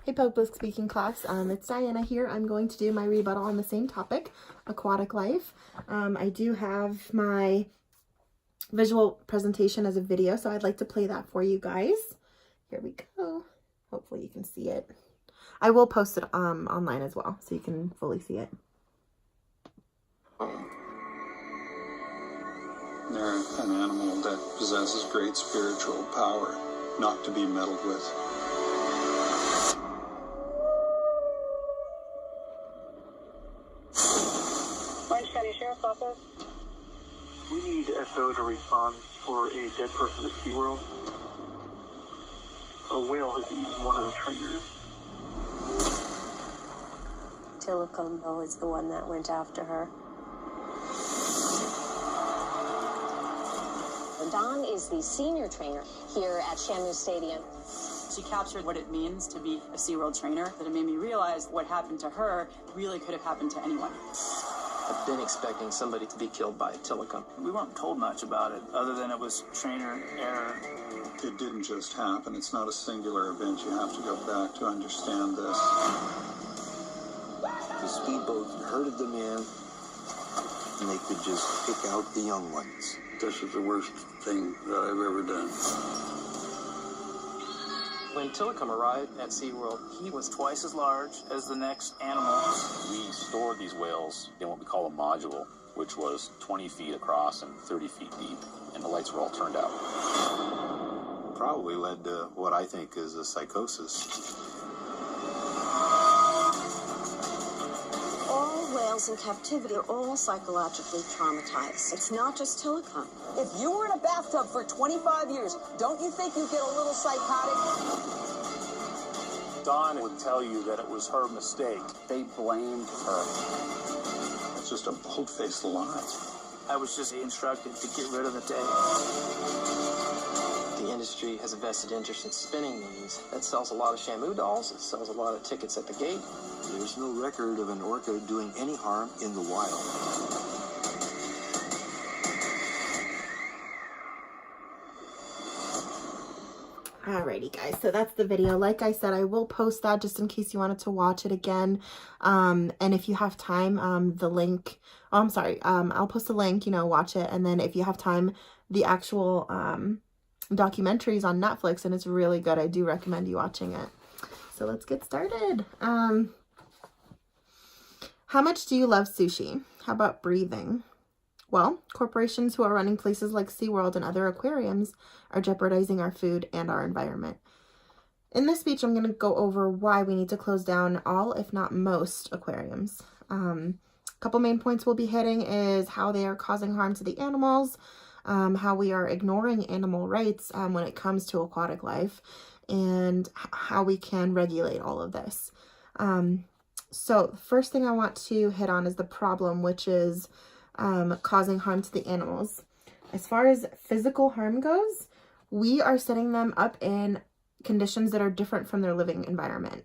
Hey public speaking class, it's Diana here. I'm going to do my rebuttal on the same topic, aquatic life. I do have my visual presentation as a video, so I'd like to play that for you guys. Here we go. Hopefully you can see it. I will post it online as well, so you can fully see it. They're an animal that possesses great spiritual power, not to be meddled with. Orange County Sheriff's Office. We need SO to respond for a dead person at SeaWorld. A whale has eaten one of the trainers. Tillicum is the one that went after her. Dawn is the senior trainer here at Shamu Stadium. She captured what it means to be a SeaWorld trainer, that it made me realize what happened to her really could have happened to anyone. I've been expecting somebody to be killed by a Tillicum. We weren't told much about it, other than it was trainer error. It didn't just happen. It's not a singular event. You have to go back to understand this. The speedboat herded them in, and they could just pick out the young ones. This is the worst thing that I've ever done. When Tillicum arrived at SeaWorld, He was twice as large as the next animal. We stored these whales in what we call a module, which was 20 feet across and 30 feet deep, and the lights were all turned out. Probably led to what I think is a psychosis. All whales in captivity are all psychologically traumatized. It's not just Tillicum. If you were in a bathtub for 25 years, don't you think you'd get a little psychotic? Dawn would tell you that it was her mistake. They blamed her. It's just a bold-faced lie. I was just instructed to get rid of the tape. the industry has a vested interest in spinning these. That sells a lot of Shamu dolls. It sells a lot of tickets at the gate. There's no record of an orca doing any harm in the wild. Alrighty guys, so that's the video. Like I said, I will post that just in case you wanted to watch it again. And if you have time, the link, I'll post a link, watch it. And then if you have time, the actual documentaries on Netflix, and it's really good. I do recommend you watching it. So let's get started. How much do you love sushi? How about breathing? Well, corporations who are running places like SeaWorld and other aquariums are jeopardizing our food and our environment. In this speech, I'm going to go over why we need to close down all, if not most, aquariums. A couple main points we'll be hitting is how they are causing harm to the animals, how we are ignoring animal rights when it comes to aquatic life, and how we can regulate all of this. So the first thing I want to hit on is the problem, which is causing harm to the animals. As far as physical harm goes, we are setting them up in conditions that are different from their living environment.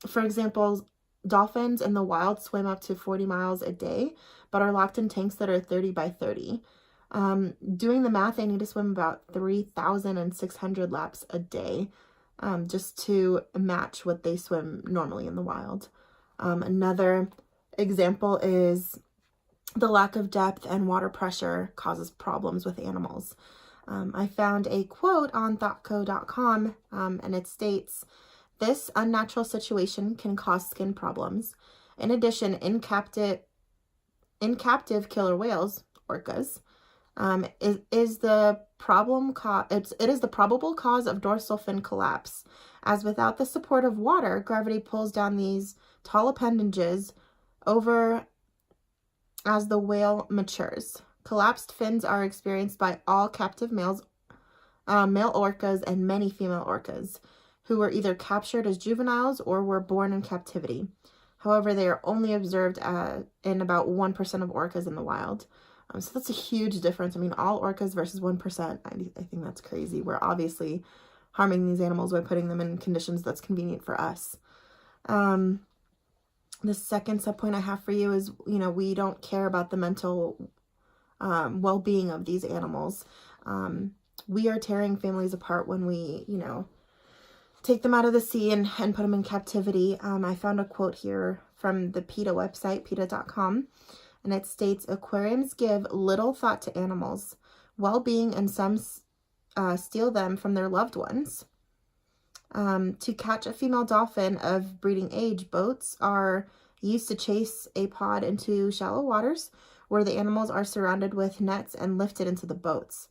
For example, dolphins in the wild swim up to 40 miles a day, but are locked in tanks that are 30 by 30. Doing the math, they need to swim about 3,600 laps a day just to match what they swim normally in the wild. Another example is the lack of depth and water pressure causes problems with animals. I found a quote on thoughtco.com and it states, "This unnatural situation can cause skin problems. In addition, in captive killer whales, orcas, it is the probable cause of dorsal fin collapse, as without the support of water, gravity pulls down these tall appendages over as the whale matures. Collapsed fins are experienced by all captive male orcas and many female orcas who were either captured as juveniles or were born in captivity. However, they are only observed in about 1% of orcas in the wild." So that's a huge difference. I mean, all orcas versus 1%. I think that's crazy. We're obviously harming these animals by putting them in conditions that's convenient for us. The second subpoint I have for you is, we don't care about the mental well-being of these animals. We are tearing families apart when we, take them out of the sea and put them in captivity. I found a quote here from the PETA website, PETA.com, and it states, aquariums give little thought to animals' well-being, and some steal them from their loved ones. To catch a female dolphin of breeding age, boats are used to chase a pod into shallow waters where the animals are surrounded with nets and lifted into the boats.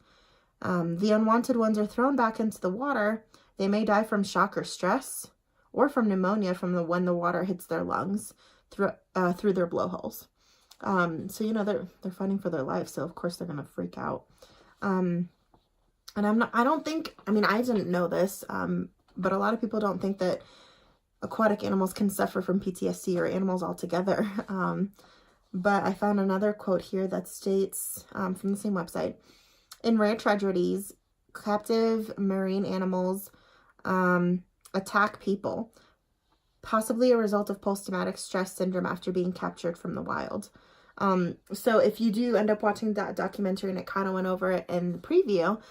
The unwanted ones are thrown back into the water. They may die from shock or stress, or from pneumonia when the water hits their lungs through their blowholes. So, you know, they're fighting for their life, so of course they're gonna freak out. And I didn't know this, but a lot of people don't think that aquatic animals can suffer from PTSD, or animals altogether. But I found another quote here that states, from the same website, in rare tragedies, captive marine animals attack people, possibly a result of post-traumatic stress syndrome after being captured from the wild. So if you do end up watching that documentary, and it kind of went over it in the preview,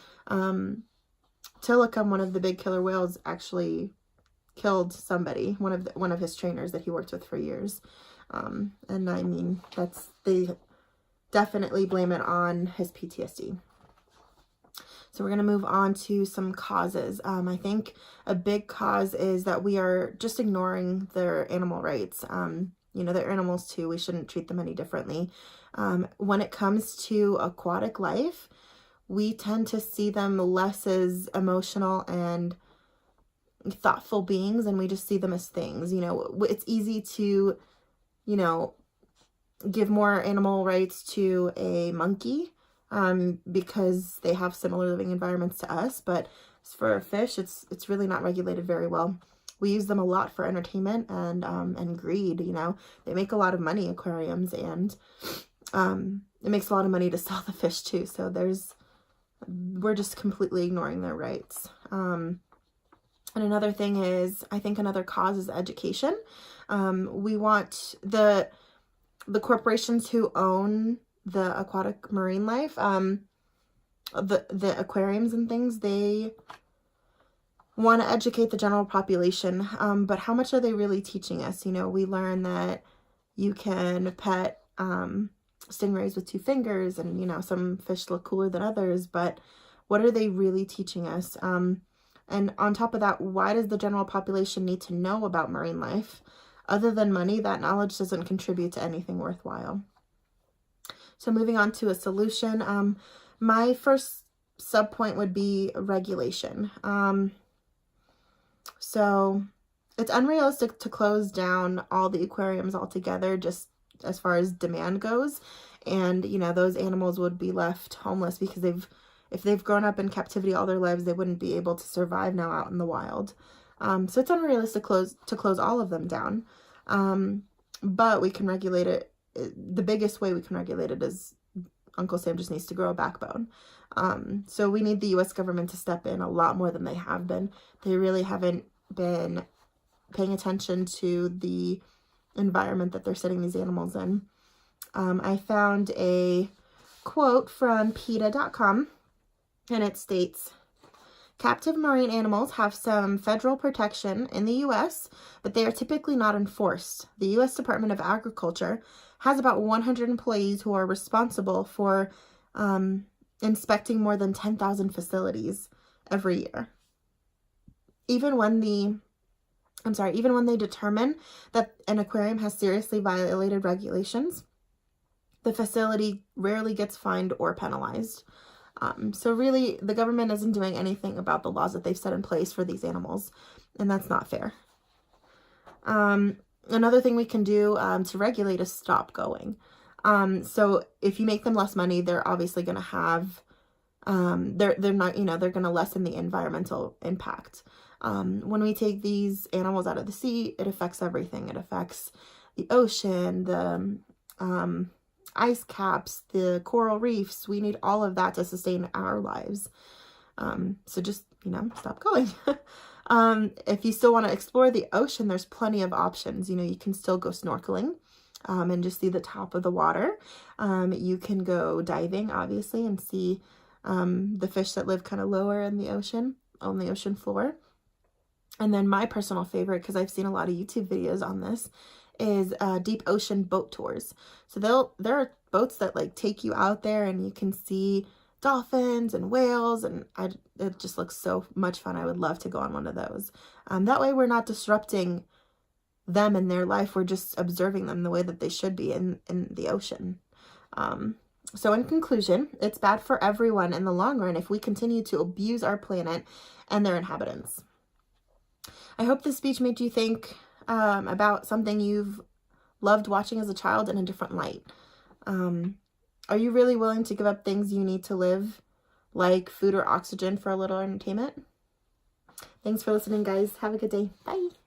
Tilikum, one of the big killer whales, actually killed somebody, one of his trainers that he worked with for years. And I mean, they definitely blame it on his PTSD. So we're going to move on to some causes. I think a big cause is that we are just ignoring their animal rights. You know, they're animals too. We shouldn't treat them any differently. When it comes to aquatic life, we tend to see them less as emotional and thoughtful beings, and we just see them as things. You know, it's easy to, you know, give more animal rights to a monkey, because they have similar living environments to us, but for a fish, it's really not regulated very well. We use them a lot for entertainment and greed. You know, they make a lot of money, aquariums, and it makes a lot of money to sell the fish too. So we're just completely ignoring their rights. And another thing is, I think another cause is education. We want the corporations who own the aquatic marine life, the aquariums and things, they want to educate the general population, but how much are they really teaching us? You know, we learn that you can pet stingrays with 2 fingers, and, you know, some fish look cooler than others, but what are they really teaching us? And on top of that, why does the general population need to know about marine life? Other than money, that knowledge doesn't contribute to anything worthwhile. So moving on to a solution, my first subpoint would be regulation. So it's unrealistic to close down all the aquariums altogether, just as far as demand goes. And, you know, those animals would be left homeless because if they've grown up in captivity all their lives, they wouldn't be able to survive now out in the wild. So it's unrealistic to close all of them down. But we can regulate it. The biggest way we can regulate it is Uncle Sam just needs to grow a backbone. So we need the U.S. government to step in a lot more than they have been. They really haven't been paying attention to the environment that they're setting these animals in. I found a quote from PETA.com, and it states, captive marine animals have some federal protection in the U.S., but they are typically not enforced. The U.S. Department of Agriculture has about 100 employees who are responsible for inspecting more than 10,000 facilities every year. Even when they determine that an aquarium has seriously violated regulations, the facility rarely gets fined or penalized. So really, the government isn't doing anything about the laws that they've set in place for these animals, and that's not fair. Another thing we can do to regulate is stop going. So if you make them less money, they're obviously going to have, they're going to lessen the environmental impact. When we take these animals out of the sea, it affects everything. It affects the ocean, the ice caps, the coral reefs. We need all of that to sustain our lives. So just, stop going. If you still want to explore the ocean, there's plenty of options. You can still go snorkeling and just see the top of the water. You can go diving, obviously, and see the fish that live kind of lower in the ocean, on the ocean floor. And then my personal favorite, because I've seen a lot of YouTube videos on this, is deep ocean boat tours. So there are boats that like take you out there and you can see dolphins and whales, and it just looks so much fun. I would love to go on one of those. That way we're not disrupting them in their life. We're just observing them the way that they should be in the ocean. So in conclusion, it's bad for everyone in the long run if we continue to abuse our planet and their inhabitants. I hope this speech made you think about something you've loved watching as a child in a different light. Are you really willing to give up things you need to live, like food or oxygen, for a little entertainment? Thanks for listening, guys. Have a good day. Bye.